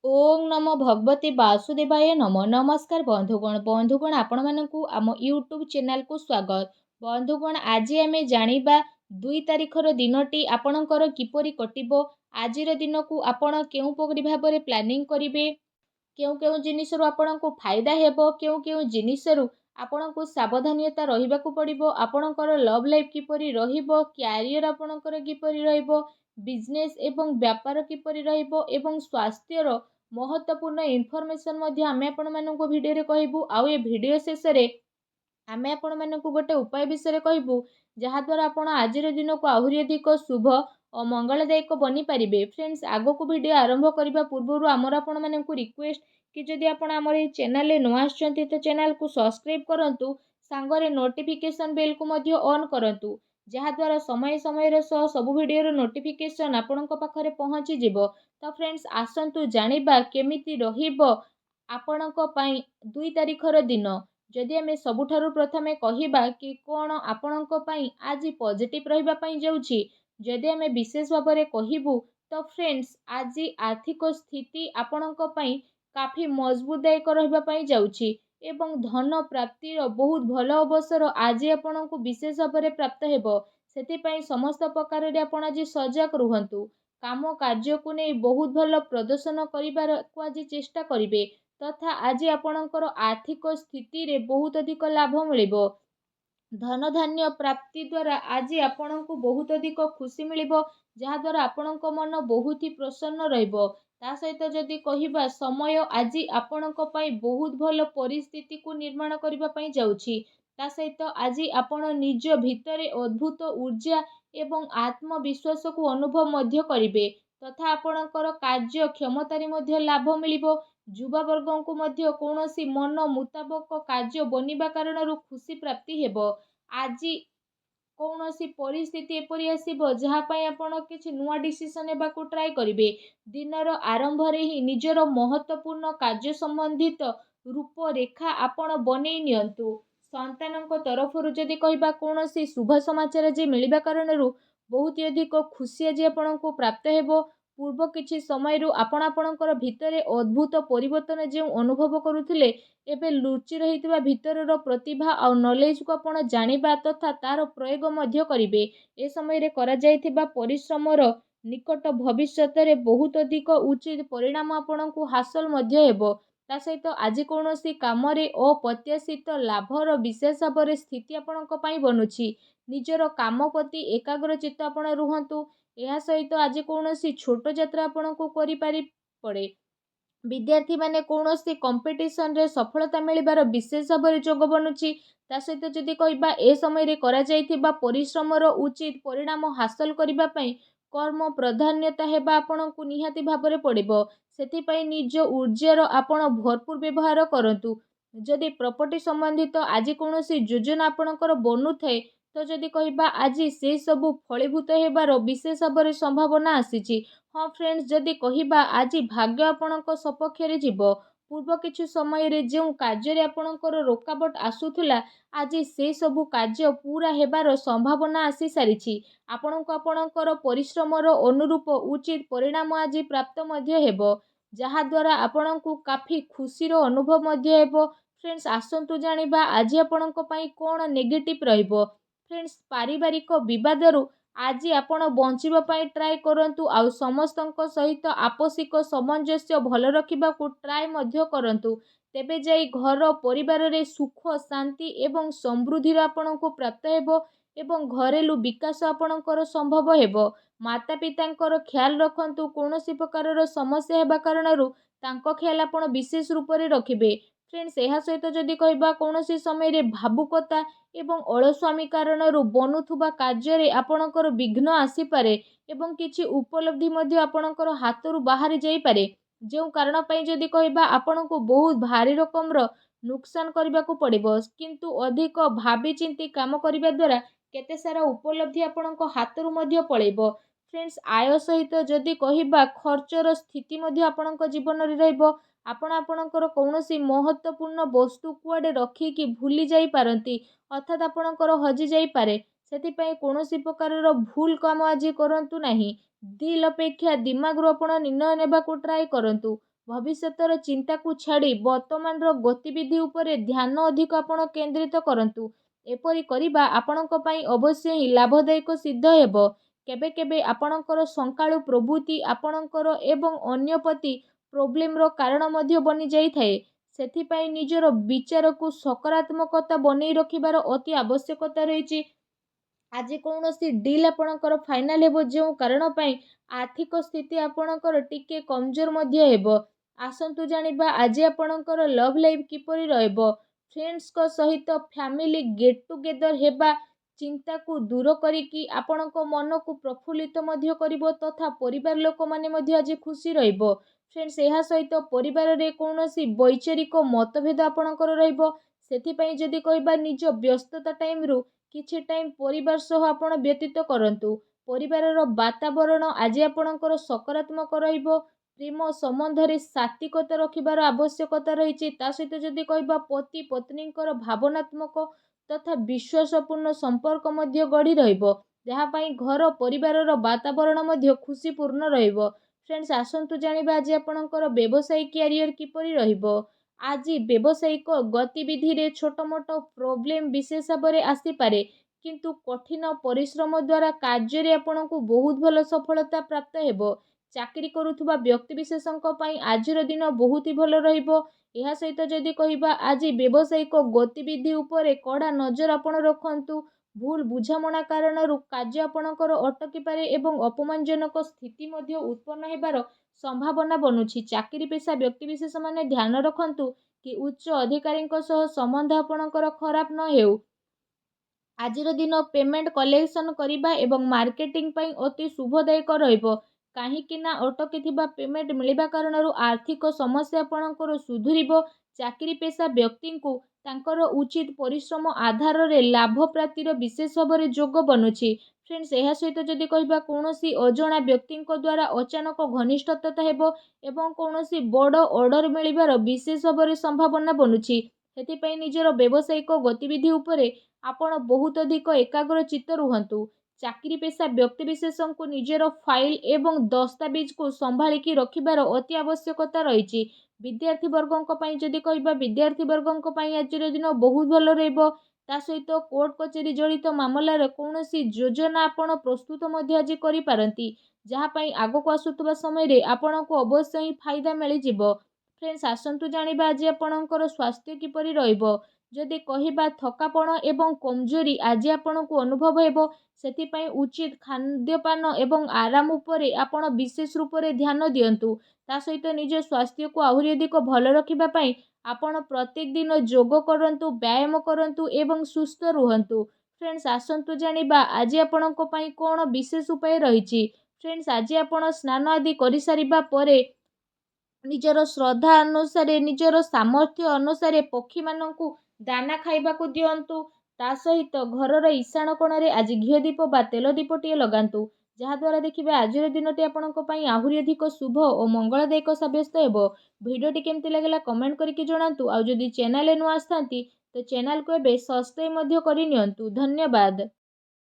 ओम नमो भगवते वासुदेवाय नमो नमस्कार बंधुगण आपण मानकु आम यूट्यूब चैनल को स्वागत। बंधुगण आज आम जानिबा 2 तारिखर दिनटी आपणकर किपरि कटिबो। आजिर दिन को आपण केउ पगड़ी भाबरे प्लानिंग करिवे, केउ केउ जिनिसरु आपणको फायदा हेबो, केउ केउ जिनिसरु आपणको सावधानता रहिबाकु पड़िबो, आपणकर लव लाइफ किपरि रहिबो, कैरियर आपणकर किपरि रहिबो, बिजनेस एवं व्यापार किपरि रहिबो एवं स्वास्थ्यर महत्वपूर्ण इनफॉरमेशन मध्ये आमे आपण माननको भिडियो रे कहबू। आउ ए भिडियो शेष रे आमे आपण माननको गोटे उपाय विषय कहबू जहा द्वारा आपण आजिर दिन को आहुरी अधिक शुभ और मंगलदायक बनी पारिबे। फ्रेंड्स आगो को वीडियो आरंभ करबा पूर्व आमर आपण माननको रिक्वेस्ट कि जदि आपण आमर ए चैनल रे न आछंती तो चैनल को सब्सक्राइब करंतु, सांगरे नोटिफिकेशन बेल को मध्य ऑन करंतु जहा द्वारा समय समय रे सब वीडियो रो नोटिफिकेशन आपणक पाखरे पहुंची जिवो। तो फ्रेंड्स आसंतु जानिबा केमिति रहिबो आपणक पई 2 तारिखर दिन। जदि आमे सबुठारु प्रथमे कहिबा कि कोन आपणक पई आज पॉजिटिव रहिबा पई जाउछि, जदि आमे विशेष भाबरे कहिबू तो फ्रेंड्स आज आर्थिक स्थिति आपणक पई काफी मजबूतदायक रहिबा पई जाउछि एवं धन प्राप्तिर बहुत भल अवसर आज आपणक विशेष भाबरे प्राप्त हेबो। सेति पई समस्त प्रकार रे आपण आज सजग रुहंतु, काम कार्य को नहीं बहुत भल प्रदर्शन करिबार को आज चेष्टा करिवे तथा आज आपणकर आर्थिक स्थिति रे बहुत अधिक लाभ मिलिबो। धन धान्य प्राप्ति द्वारा आज आपणको बहुत अधिक खुशी मिलिबो, जहा द्वारा आपणको मन बहुत ही प्रसन्न रहिबो। ता सहित जदि कहिबा समय आज आपणको पई बहुत भल परिस्थिति को निर्माण करिबा पई जाउछि। ता सहित आज आपण निज भितरे अद्भुत ऊर्जा एवं आत्मविश्वास को अनुभव मध्य करिवे तथा आपणकर कार्य क्षमतारी मध्य लाभ मिलिबो। युवा वर्गों को मध्य कौनसी मन मुताबक कार्य बनिबा कारणरू खुशी प्राप्ति हेबो। आज कौनसी परिस्थिति एपरि आसीबो जहा पई आपण किछि नुआ डिसीजन हेबाकू ट्राई करिवे। दिनर आरंभ रे ही निजर महत्वपूर्ण कार्य संबंधित रूपरेखा आपण बनेई नियंतु। संतानक तरफरु जदि कहिबा कौनसी शुभ समाचार जे मिलिबा कारणरू बहुत अधिक खुशी आज आपणको प्राप्त हेबो। पूर्व किछि समयरू आपण आपणकर भितरे अद्भुत परिवर्तन जे अनुभव करुथिले एबे लुचि रहितबा भितरर प्रतिभा आ नॉलेज को आपण जानिबा तथा तार प्रयोग मध्य करिवे। ए समय रे करा जायथिबा परिश्रमर निकट भविष्यत रे बहुत अधिक उचित परिणाम आपणको हासिल मध्य हेबो। ता सहित आज कौनसी काम रे अप्रत्याशित लाभर विशेष भाବରେ स्थिति आपणक पई बनुछि। निजर काम प्रति एकाग्रचित्त आपण रुहंतु। एहा सहित आज कौनसी छोट यात्रा आपणको करि पारि पड़े। विद्यार्थी माने कौनसी कंपटीशन रे सफलता मिलिबार विशेष भाବରେ जोग बनुछि। ता सहित जदि कहिबा ए समय रे करा जायथिबा परिश्रमर उचित परिणाम हासिल करिबा पई कर्म प्राधान्यता हेबा आपणको निहाती भाବରେ पड़िबो। सेति पई निज ऊर्जार आपण भरपूर व्यवहार करंतु। जदि प्रॉपर्टी संबंधित आज कौनसी योजना आपणकर बनुथाए तो जदि कहिबा आज से सबु फलीभूत हेबार विशेष भाବରେ संभावना आसीछि। हाँ फ्रेंड्स जदि कहिबा आज भाग्य आपणक सपक्ष रे जिवो। पूर्व किछु समय रे जेउ कार्य रे आपणकर रोकावट आसुथुला आज से सबु कार्य पूरा हेबार संभावना आसी सारिछि। आपणको आपणकर परिश्रमर अनुरूप उचित परिणाम आज प्राप्त मध्य हेबो, जहा द्वारा आपणको काफी खुशी रो अनुभव मध्य हेबो। फ्रेंड्स आसंतु जानिबा आज आपणको पई कोन नेगेटिव रहिबो। फ्रेंड्स पारिवारिक विवादरू आज आपण बंचिबा पई ट्राई करंतु, आउ समस्तक सहित आपसिक सामंजस्य भल रखिबा को ट्राई मध्य करंतु। तेबे जाई घर परिवार रे सुख शांति एवं समृद्धि आपणको प्राप्त हेबो एवं घरेलू विकास आपणकर संभव हेबो। माता पितांकर ख्याल रखंतु, कौनसी प्रकारर समस्या हेबा कारणरू तांको ख्याल आपण विशेष रूप रे रखिबे। फ्रेंड्स एहा सहित जदि कहिबा कौनसी समय रे भावुकता एवं अलस्वामी कारणरू बनुथुबा कार्य रे आपणकर विघ्न आसी पारे एवं किछि उपलब्धि मध्य आपणकर हातरू बाहरी जाई पारे। जेउ कारण पई जदि कहिबा आपणको बहुत भारी रकमर नुकसान करबाकू पड़िबो, किंतु अधिक भाबी चिंती काम करिबा द्वारा केते सारा उपलब्धि आपणको हातरू मध्य पळेबो। फ्रेंड्स आय सहित जदि कहिबा खर्चर स्थिति मध्य आपणको जीवन रे रहइबो। आपण आपणकर कौनसी महत्वपूर्ण वस्तु कुआडे रखी कि भूली जाई पारंती, अर्थात आपणकर हजि जाई पारे। सेति पई कौनसी प्रकारर भूल काम आज करंतु नाही। दिल अपेक्षा दिमाग रो आपण निर्णय नेबाकू ट्राई करंतु। ଭବିଷ୍ୟତର ଚିନ୍ତାକୁ ଛାଡ଼ି ବର୍ତ୍ତମାନର ଗତିବିଧି ଉପରେ ଧ୍ୟାନ ଅଧିକ ଆପଣ କେନ୍ଦ୍ରିତ କରନ୍ତୁ। ଏପରି କରିବା ଆପଣଙ୍କ ପାଇଁ ଅବଶ୍ୟ ହିଁ ଲାଭଦାୟକ ସିଦ୍ଧ ହେବ। କେବେ କେବେ ଆପଣଙ୍କର ସକାଳୁ ପ୍ରବୃତ୍ତି ଆପଣଙ୍କର ଏବଂ ଅନ୍ୟ ପ୍ରତି ପ୍ରୋବ୍ଲେମର କାରଣ ମଧ୍ୟ ବନିଯାଇଥାଏ। ସେଥିପାଇଁ ନିଜର ବିଚାରକୁ ସକାରାତ୍ମକତା ବନେଇ ରଖିବାର ଅତି ଆବଶ୍ୟକତା ରହିଛି। ଆଜି କୌଣସି ଡିଲ୍ ଆପଣଙ୍କର ଫାଇନାଲ ହେବ, ଯେଉଁ କାରଣ ପାଇଁ ଆର୍ଥିକ ସ୍ଥିତି ଆପଣଙ୍କର ଟିକେ କମଜୋର ମଧ୍ୟ ହେବ। ଆସନ୍ତୁ ଜାଣିବା ଆଜି ଆପଣଙ୍କର ଲଭ୍ ଲାଇଫ୍ କିପରି ରହିବ। ଫ୍ରେଣ୍ଡସ୍ଙ୍କ ସହିତ ଫ୍ୟାମିଲି ଗେଟ୍ ଟୁଗେଦର ହେବା ଚିନ୍ତାକୁ ଦୂର କରିକି ଆପଣଙ୍କ ମନକୁ ପ୍ରଫୁଲ୍ଲିତ ମଧ୍ୟ କରିବ ତଥା ପରିବାର ଲୋକମାନେ ମଧ୍ୟ ଆଜି ଖୁସି ରହିବ। ଫ୍ରେଣ୍ଡସ୍, ଏହା ସହିତ ପରିବାରରେ କୌଣସି ବୈଚାରିକ ମତଭେଦ ଆପଣଙ୍କର ରହିବ। ସେଥିପାଇଁ ଯଦି କହିବା ନିଜ ବ୍ୟସ୍ତତା ଟାଇମରୁ କିଛି ଟାଇମ୍ ପରିବାର ସହ ଆପଣ ବ୍ୟତୀତ କରନ୍ତୁ। ପରିବାରର ବାତାବରଣ ଆଜି ଆପଣଙ୍କର ସକାରାତ୍ମକ ରହିବ। ପ୍ରେମ ସମ୍ବନ୍ଧରେ ସାତ୍ତ୍ୱିକତା ରଖିବାର ଆବଶ୍ୟକତା ରହିଛି। ତା ସହିତ ଯଦି କହିବା ପତି ପତ୍ନୀଙ୍କର ଭାବନାତ୍ମକ ତଥା ବିଶ୍ୱାସପୂର୍ଣ୍ଣ ସମ୍ପର୍କ ମଧ୍ୟ ଗଢ଼ି ରହିବ, ଯାହା ପାଇଁ ଘର ପରିବାରର ବାତାବରଣ ମଧ୍ୟ ଖୁସିପୂର୍ଣ୍ଣ ରହିବ। ଫ୍ରେଣ୍ଡସ୍, ଆସନ୍ତୁ ଜାଣିବା ଆଜି ଆପଣଙ୍କର ବ୍ୟବସାୟିକ କ୍ୟାରିୟର କିପରି ରହିବ। ଆଜି ବ୍ୟବସାୟିକ ଗତିବିଧିରେ ଛୋଟ ମୋଟ ପ୍ରୋବ୍ଲେମ ବିଶେଷ ଭାବରେ ଆସିପାରେ, କିନ୍ତୁ କଠିନ ପରିଶ୍ରମ ଦ୍ୱାରା କାର୍ଯ୍ୟରେ ଆପଣଙ୍କୁ ବହୁତ ଭଲ ସଫଳତା ପ୍ରାପ୍ତ ହେବ। ଚାକିରି କରୁଥିବା ବ୍ୟକ୍ତିବିଶେଷଙ୍କ ପାଇଁ ଆଜିର ଦିନ ବହୁତ ହି ଭଲ ରହିବ। ଏହା ସହିତ ଯଦି କହିବା ଆଜି ବ୍ୟବସାୟିକ ଗତିବିଧି ଉପରେ କଡ଼ା ନଜର ଆପଣ ରଖନ୍ତୁ। ଭୁଲ ବୁଝାମଣା କାରଣରୁ କାର୍ଯ୍ୟ ଆପଣଙ୍କର ଅଟକିପାରେ ଏବଂ ଅପମାନଜନକ ସ୍ଥିତି ମଧ୍ୟ ଉତ୍ପନ୍ନ ହେବାର ସମ୍ଭାବନା ବନୁଛି। ଚାକିରି ପେଶା ବ୍ୟକ୍ତିବିଶେଷମାନେ ଧ୍ୟାନ ରଖନ୍ତୁ କି ଉଚ୍ଚ ଅଧିକାରୀଙ୍କ ସହ ସମ୍ବନ୍ଧ ଆପଣଙ୍କର ଖରାପ ନ ହେଉ। ଆଜିର ଦିନ ପେମେଣ୍ଟ କଲେକ୍ସନ କରିବା ଏବଂ ମାର୍କେଟିଂ ପାଇଁ ଅତି ଶୁଭଦାୟକ ରହିବ। କାହିଁକି ନା ଅଟକିଥିବା ପେମେଣ୍ଟ ମିଳିବା କାରଣରୁ ଆର୍ଥିକ ସମସ୍ୟା ଆପଣଙ୍କର ସୁଧୁରିବ। ଚାକିରି ପେଶା ବ୍ୟକ୍ତିଙ୍କୁ ତାଙ୍କର ଉଚିତ ପରିଶ୍ରମ ଆଧାରରେ ଲାଭ ପ୍ରାପ୍ତିର ବିଶେଷ ଭାବରେ ଯୋଗ ବନୁଛି। ଫ୍ରେଣ୍ଡସ୍, ଏହା ସହିତ ଯଦି କହିବା କୌଣସି ଅଜଣା ବ୍ୟକ୍ତିଙ୍କ ଦ୍ୱାରା ଅଚାନକ ଘନିଷ୍ଠତା ହେବ ଏବଂ କୌଣସି ବଡ଼ ଅର୍ଡର ମିଳିବାର ବିଶେଷ ଭାବରେ ସମ୍ଭାବନା ବନୁଛି। ସେଥିପାଇଁ ନିଜର ବ୍ୟବସାୟିକ ଗତିବିଧି ଉପରେ ଆପଣ ବହୁତ ଅଧିକ ଏକାଗ୍ରଚିତ୍ତ ରୁହନ୍ତୁ। ଚାକିରି ପେଶା ବ୍ୟକ୍ତିବିଶେଷଙ୍କୁ ନିଜର ଫାଇଲ ଏବଂ ଦସ୍ତାବିଜକୁ ସମ୍ଭାଳିକି ରଖିବାର ଅତି ଆବଶ୍ୟକତା ରହିଛି। ବିଦ୍ୟାର୍ଥୀ ବର୍ଗଙ୍କ ପାଇଁ ଯଦି କହିବା, ବିଦ୍ୟାର୍ଥୀ ବର୍ଗଙ୍କ ପାଇଁ ଆଜିର ଦିନ ବହୁତ ଭଲ ରହିବ। ତା ସହିତ କୋର୍ଟ କଚେରୀ ଜଡ଼ିତ ମାମଲାରେ କୌଣସି ଯୋଜନା ଆପଣ ପ୍ରସ୍ତୁତ ମଧ୍ୟ ଆଜି କରିପାରନ୍ତି, ଯାହା ପାଇଁ ଆଗକୁ ଆସୁଥିବା ସମୟରେ ଆପଣଙ୍କୁ ଅବଶ୍ୟ ହିଁ ଫାଇଦା ମିଳିଯିବ। ଫ୍ରେଣ୍ଡସ୍, ଆସନ୍ତୁ ଜାଣିବା ଆଜି ଆପଣଙ୍କର ସ୍ୱାସ୍ଥ୍ୟ କିପରି ରହିବ। ଯଦି କହିବା ଥକାପଣ ଏବଂ କମଜୋରି ଆଜି ଆପଣଙ୍କୁ ଅନୁଭବ ହେବ, ସେଥିପାଇଁ ଉଚିତ ଖାଦ୍ୟପାନ ଏବଂ ଆରାମ ଉପରେ ଆପଣ ବିଶେଷ ରୂପରେ ଧ୍ୟାନ ଦିଅନ୍ତୁ। ତା ସହିତ ନିଜ ସ୍ୱାସ୍ଥ୍ୟକୁ ଆହୁରି ଅଧିକ ଭଲ ରଖିବା ପାଇଁ ଆପଣ ପ୍ରତ୍ୟେକ ଦିନ ଯୋଗ କରନ୍ତୁ, ବ୍ୟାୟାମ କରନ୍ତୁ ଏବଂ ସୁସ୍ଥ ରୁହନ୍ତୁ। ଫ୍ରେଣ୍ଡସ୍, ଆସନ୍ତୁ ଜାଣିବା ଆଜି ଆପଣଙ୍କ ପାଇଁ କ'ଣ ବିଶେଷ ଉପାୟ ରହିଛି। ଫ୍ରେଣ୍ଡସ୍, ଆଜି ଆପଣ ସ୍ନାନ ଆଦି କରିସାରିବା ପରେ ନିଜର ଶ୍ରଦ୍ଧା ଅନୁସାରେ, ନିଜର ସାମର୍ଥ୍ୟ ଅନୁସାରେ ପକ୍ଷୀମାନଙ୍କୁ ଦାନା ଖାଇବାକୁ ଦିଅନ୍ତୁ। ତା ସହିତ ଘରର ଇଶାନ କୋଣରେ ଆଜି ଘିଅ ଦୀପ ବା ତେଲ ଦୀପଟିଏ ଲଗାନ୍ତୁ, ଯାହାଦ୍ୱାରା ଦେଖିବେ ଆଜିର ଦିନଟି ଆପଣଙ୍କ ପାଇଁ ଆହୁରି ଅଧିକ ଶୁଭ ଓ ମଙ୍ଗଳଦାୟକ ସାବ୍ୟସ୍ତ ହେବ। ଭିଡ଼ିଓଟି କେମିତି ଲାଗିଲା କମେଣ୍ଟ କରିକି ଜଣାନ୍ତୁ। ଆଉ ଯଦି ଚ୍ୟାନେଲରେ ନୂଆ ଆସିଥାନ୍ତି ତ ଚ୍ୟାନେଲକୁ ଏବେ ସବସ୍କ୍ରାଇବ୍ ମଧ୍ୟ କରିନିଅନ୍ତୁ। ଧନ୍ୟବାଦ।